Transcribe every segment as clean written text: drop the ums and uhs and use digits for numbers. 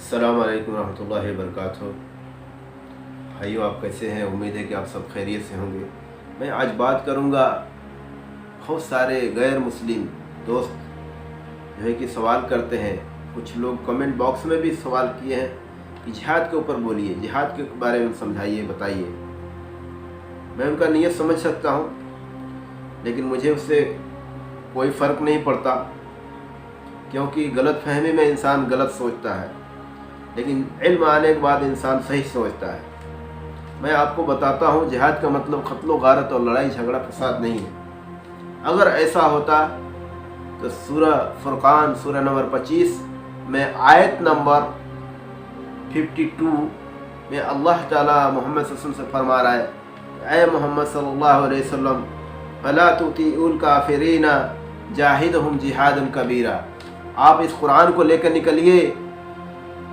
अस्सलाम वालेकुम रहमतुल्लाहि व बरकातहू। भाइयों, आप कैसे हैं? उम्मीद है कि आप सब खैरियत से होंगे। मैं आज बात करूंगा, बहुत सारे गैर मुस्लिम दोस्त जो है कि सवाल करते हैं, कुछ लोग कमेंट बॉक्स में भी सवाल किए हैं कि जिहाद के ऊपर बोलिए, जिहाद के बारे में समझाइए, बताइए। मैं उनका नीयत समझ सकता हूँ, लेकिन मुझे उससे कोई फ़र्क नहीं पड़ता, क्योंकि गलत फहमी में इंसान गलत सोचता है, लेकिन इल्म आने के बाद इंसान सही सोचता है। मैं आपको बताता हूँ, जिहाद का मतलब क़त्ल गारत और लड़ाई झगड़ा फसाद नहीं है। अगर ऐसा होता तो सूरह फुरक़ान सूरह नंबर 25 में आयत नंबर 52 में अल्लाह ताला मोहम्मद सल्लल्लाहु अलैहि वसल्लम से फरमा रहा है, ऐ मोहम्मद सल्लल्लाहु अलैहि वसल्लम फला तुतीउल काफिरीना जाहिदहुम जिहादन कबीरा। आप इस कुरान को लेकर निकलिए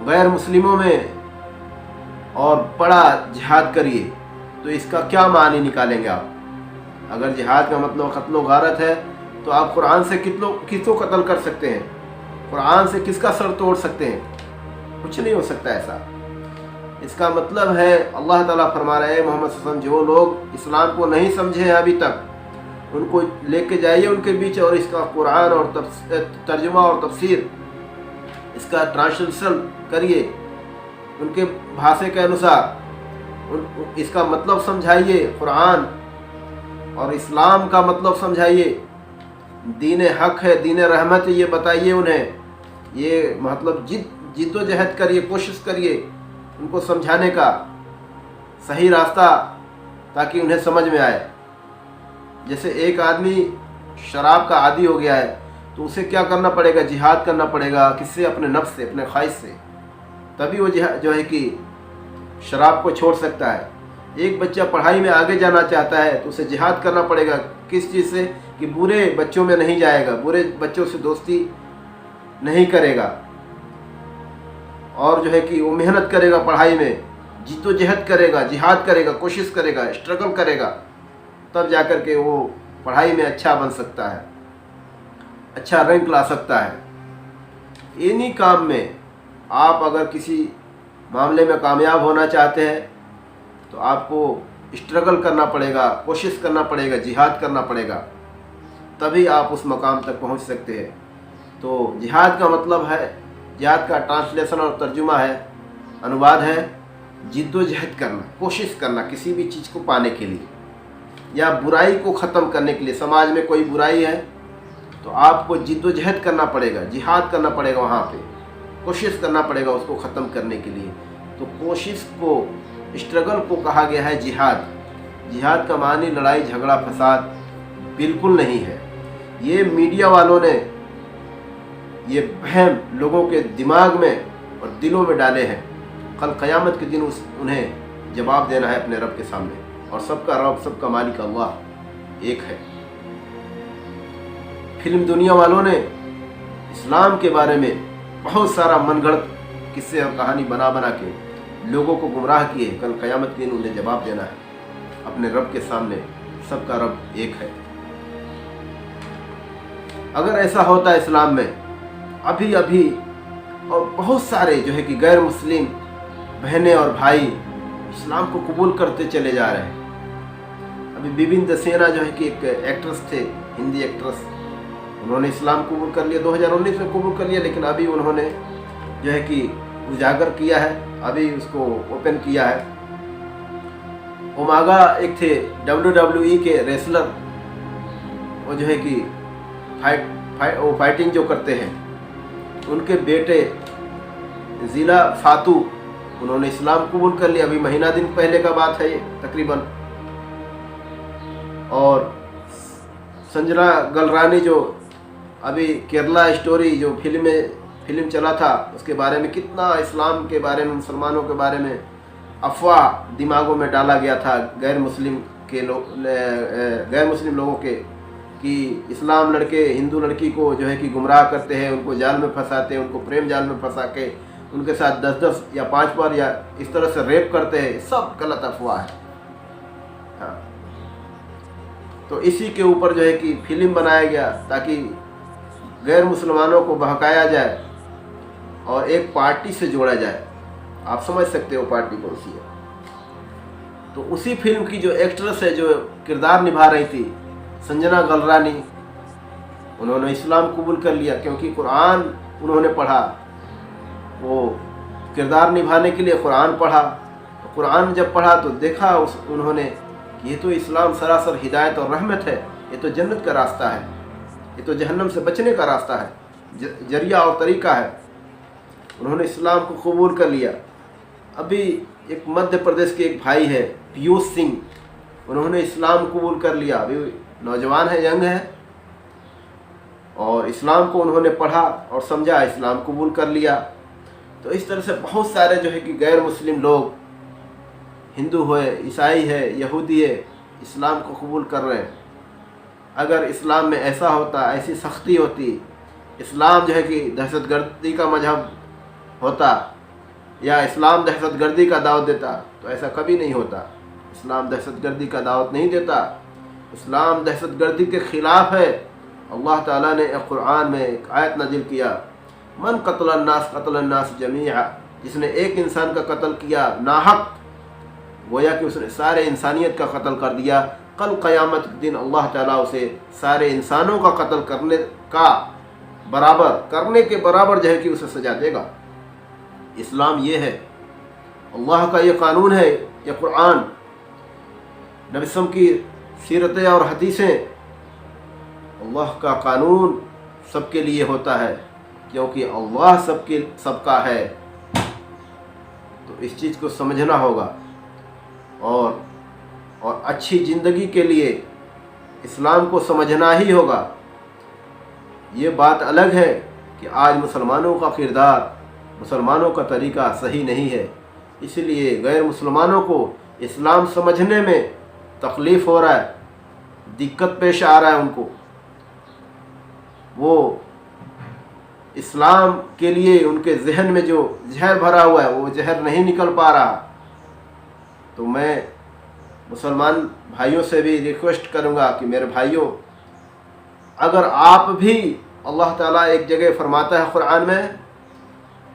गैर मुस्लिमों में और बड़ा जिहाद करिए। तो इसका क्या मानी निकालेंगे आप? अगर जिहाद का मतलब क़त्ल गारत है तो आप कुरान से किसको कत्ल कर सकते हैं? कुरान से किसका सर तोड़ सकते हैं? कुछ नहीं हो सकता ऐसा। इसका मतलब है अल्लाह ताला फरमा रहे हैं, मोहम्मद सल्लल्लाहु अलैहि वसल्लम, जो लोग इस्लाम को नहीं समझे हैं अभी तक, उनको लेके जाइए उनके बीच और इसका कुरान और तर्जुमा और तफसीर, इसका ट्रांसलेशन करिए उनके भाषा के अनुसार, इसका मतलब समझाइए। कुरान और इस्लाम का मतलब समझाइए। दीन हक है, दीन रहमत है, ये बताइए उन्हें। ये मतलब जिद्दोजहद करिए, कोशिश करिए उनको समझाने का सही रास्ता, ताकि उन्हें समझ में आए। जैसे एक आदमी शराब का आदी हो गया है तो उसे क्या करना पड़ेगा? जिहाद करना पड़ेगा। किससे? अपने नफ्स से, अपने ख्वाहिश से। तभी वो जो है कि शराब को छोड़ सकता है। एक बच्चा पढ़ाई में आगे जाना चाहता है तो उसे जिहाद करना पड़ेगा। किस चीज़ से? कि बुरे बच्चों में नहीं जाएगा, बुरे बच्चों से दोस्ती नहीं करेगा, और जो है कि वो मेहनत करेगा, पढ़ाई में जिद्दोजहद करेगा, जिहाद करेगा, कोशिश करेगा, स्ट्रगल करेगा, तब जाकर के वो पढ़ाई में अच्छा बन सकता है, अच्छा रैंक ला सकता है। इन्हीं काम में आप अगर किसी मामले में कामयाब होना चाहते हैं तो आपको स्ट्रगल करना पड़ेगा, कोशिश करना पड़ेगा, जिहाद करना पड़ेगा, तभी आप उस मकाम तक पहुंच सकते हैं। तो जिहाद का मतलब है, जिहाद का ट्रांसलेशन और तर्जुमा है, अनुवाद है, जिद्दोजहद करना, कोशिश करना किसी भी चीज़ को पाने के लिए या बुराई को ख़त्म करने के लिए। समाज में कोई बुराई है तो आपको जिद्दोजहद करना पड़ेगा, जिहाद करना पड़ेगा, वहाँ पे कोशिश करना पड़ेगा उसको ख़त्म करने के लिए। तो कोशिश को, स्ट्रगल को कहा गया है जिहाद। जिहाद का मानी लड़ाई झगड़ा फसाद बिल्कुल नहीं है। ये मीडिया वालों ने ये वहम लोगों के दिमाग में और दिलों में डाले हैं। कल क़यामत के दिन उन्हें जवाब देना है अपने रब के सामने, और सबका रब, सबका मालिक अल्लाह एक है। फिल्म दुनिया वालों ने इस्लाम के बारे में बहुत सारा मनगढ़ंत किस्से और कहानी बना बना के लोगों को गुमराह किए। कल क़यामत के दिन उन्हें जवाब देना है अपने रब के सामने, सबका रब एक है। अगर ऐसा होता है इस्लाम में अभी अभी, और बहुत सारे जो है कि गैर मुस्लिम बहनें और भाई इस्लाम को कबूल करते चले जा रहे हैं। अभी बिबिन दसेना जो है कि एक एक्ट्रेस थे, हिंदी एक्ट्रेस, उन्होंने इस्लाम कबूल कर लिया, 2019 में कबूल कर लिया, लेकिन अभी उन्होंने जो है कि उजागर किया है, अभी उसको ओपन किया है। ओमागा एक थे WWE के रेसलर, वो जो है कि फाइटिंग जो करते हैं, उनके बेटे जिला फातू, उन्होंने इस्लाम कबूल कर लिया। अभी महीना दिन पहले का बात है ये तकरीबन। और संजना गलरानी, जो अभी केरला स्टोरी जो फिल्म चला था, उसके बारे में कितना इस्लाम के बारे में, मुसलमानों के बारे में अफवाह दिमागों में डाला गया था गैर मुस्लिम लोगों के, कि इस्लाम लड़के हिंदू लड़की को जो है कि गुमराह करते हैं, उनको जाल में फंसाते हैं, उनको प्रेम जाल में फंसा के उनके साथ 10-10 या 5 बार या इस तरह से रेप करते हैं। सब गलत अफवाह है। हाँ, तो इसी के ऊपर जो है कि फिल्म बनाया गया ताकि गैर मुसलमानों को बहकाया जाए اور ایک پارٹی سے جوڑا جائے، آپ سمجھ سکتے ہو پارٹی کون سی ہے۔ تو اسی فلم کی جو ایکٹریس ہے، جو کردار نبھا رہی تھی، سنجنا گلرانی، انہوں نے اسلام قبول کر لیا کیونکہ قرآن انہوں نے پڑھا۔ وہ کردار نبھانے کے لیے قرآن پڑھا، قرآن جب پڑھا تو دیکھا انہوں نے کہ یہ تو اسلام سراسر ہدایت اور رحمت ہے، یہ تو جنت کا راستہ ہے، یہ تو جہنم سے بچنے کا راستہ ہے، ذریعہ اور طریقہ ہے۔ انہوں نے اسلام کو قبول کر لیا۔ ابھی ایک مدھیہ پردیش کے ایک بھائی ہے پیوش سنگھ، انہوں نے اسلام قبول کر لیا، ابھی نوجوان ہے، ینگ ہے، اور اسلام کو انہوں نے پڑھا اور سمجھا، اسلام قبول کر لیا۔ تو اس طرح سے بہت سارے جو ہے کہ غیر مسلم لوگ، ہندو ہے، عیسائی ہے، یہودی ہے، اسلام کو قبول کر رہے ہیں۔ اگر اسلام میں ایسا ہوتا، ایسی سختی ہوتی، اسلام جو ہے کہ دہشت گردی کا مذہب ہوتا یا اسلام دہشت گردی کا دعوت دیتا تو ایسا کبھی نہیں ہوتا۔ اسلام دہشت گردی کا دعوت نہیں دیتا، اسلام دہشت گردی کے خلاف ہے۔ اللہ تعالیٰ نے قرآن میں ایک آیت نازل کیا، من قتل الناس جمیعا، جس نے ایک انسان کا قتل کیا ناحق، گویا کہ اس نے سارے انسانیت کا قتل کر دیا، کل قیامت کے دن اللہ تعالیٰ اسے سارے انسانوں کا قتل کرنے کے برابر جو ہے کہ اسے سزا دے گا۔ اسلام یہ ہے، اللہ کا یہ قانون ہے، یہ قرآن، نبی صلی اللہ علیہ وسلم کی سیرتیں اور حدیثیں، اللہ کا قانون سب کے لیے ہوتا ہے کیونکہ اللہ سب کا ہے۔ تو اس چیز کو سمجھنا ہوگا، اور اچھی زندگی کے لیے اسلام کو سمجھنا ہی ہوگا۔ یہ بات الگ ہے کہ آج مسلمانوں کا کردار، مسلمانوں کا طریقہ صحیح نہیں ہے، اس لیے غیر مسلمانوں کو اسلام سمجھنے میں تکلیف ہو رہا ہے، دقت پیش آ رہا ہے ان کو۔ وہ اسلام کے لیے ان کے ذہن میں جو زہر بھرا ہوا ہے وہ زہر نہیں نکل پا رہا۔ تو میں مسلمان بھائیوں سے بھی ریکویسٹ کروں گا کہ میرے بھائیوں، اگر آپ بھی، اللہ تعالیٰ ایک جگہ فرماتا ہے قرآن میں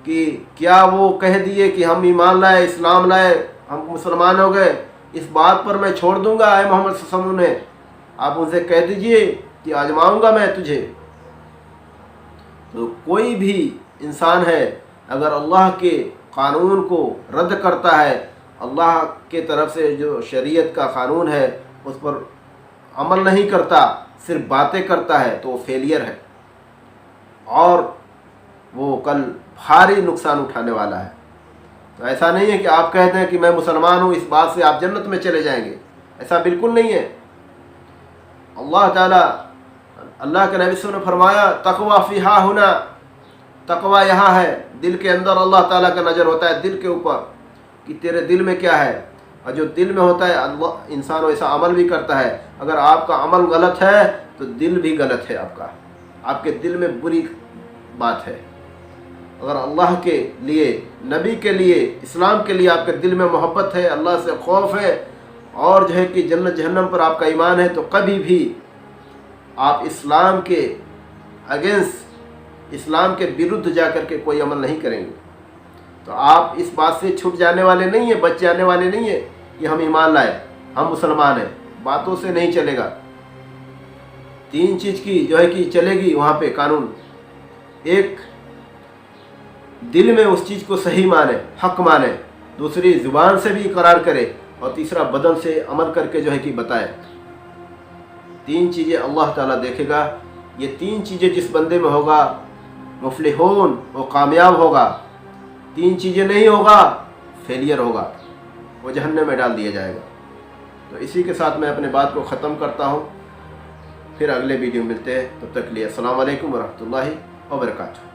کہ کیا وہ کہہ دیے کہ ہم ایمان لائے، اسلام لائے، ہم مسلمان ہو گئے، اس بات پر میں چھوڑ دوں گا اے محمد صلی اللہ علیہ وسلم نے، آپ ان سے کہہ دیجئے کہ آزماؤں گا میں تجھے۔ تو کوئی بھی انسان ہے اگر اللہ کے قانون کو رد کرتا ہے، اللہ کے طرف سے جو شریعت کا قانون ہے اس پر عمل نہیں کرتا، صرف باتیں کرتا ہے، تو وہ فیلئر ہے، اور وہ کل بھاری نقصان اٹھانے والا ہے۔ تو ایسا نہیں ہے کہ آپ کہتے ہیں کہ میں مسلمان ہوں، اس بات سے آپ جنت میں چلے جائیں گے، ایسا بالکل نہیں ہے۔ اللہ تعالیٰ، اللہ کے نبی صلی اللہ علیہ وسلم نے فرمایا تقویٰ فی ہا ہنا، تقویٰ یہاں ہے، دل کے اندر اللہ تعالیٰ کا نظر ہوتا ہے دل کے اوپر کہ تیرے دل میں کیا ہے، اور جو دل میں ہوتا ہے اللہ انسان ویسا عمل بھی کرتا ہے۔ اگر آپ کا عمل غلط ہے تو دل بھی غلط ہے، آپ کے دل میں بری بات ہے۔ اگر اللہ کے لیے، نبی کے لیے، اسلام کے لیے آپ کے دل میں محبت ہے، اللہ سے خوف ہے، اور جو ہے کہ جنت جہنم پر آپ کا ایمان ہے، تو کبھی بھی آپ اسلام کے اگینسٹ، اسلام کے برد جا کر کے کوئی عمل نہیں کریں گے۔ تو آپ اس بات سے چھٹ جانے والے نہیں ہیں، بچ جانے والے نہیں ہیں کہ ہم ایمان لائے، ہم مسلمان ہیں، باتوں سے نہیں چلے گا۔ تین چیز کی جو ہے کہ چلے گی وہاں پہ قانون، ایک دل میں اس چیز کو صحیح مانے، حق مانے، دوسری زبان سے بھی اقرار کرے، اور تیسرا بدن سے عمل کر کے جو ہے کہ بتائے۔ تین چیزیں اللہ تعالیٰ دیکھے گا، یہ تین چیزیں جس بندے میں ہوگا مفلحون، وہ کامیاب ہوگا۔ تین چیزیں نہیں ہوگا، فیلئر ہوگا، وہ جہنم میں ڈال دیا جائے گا۔ تو اسی کے ساتھ میں اپنے بات کو ختم کرتا ہوں، پھر اگلے ویڈیو ملتے ہیں، تب تک کے لیے السلام علیکم ورحمۃ اللہ وبرکاتہ۔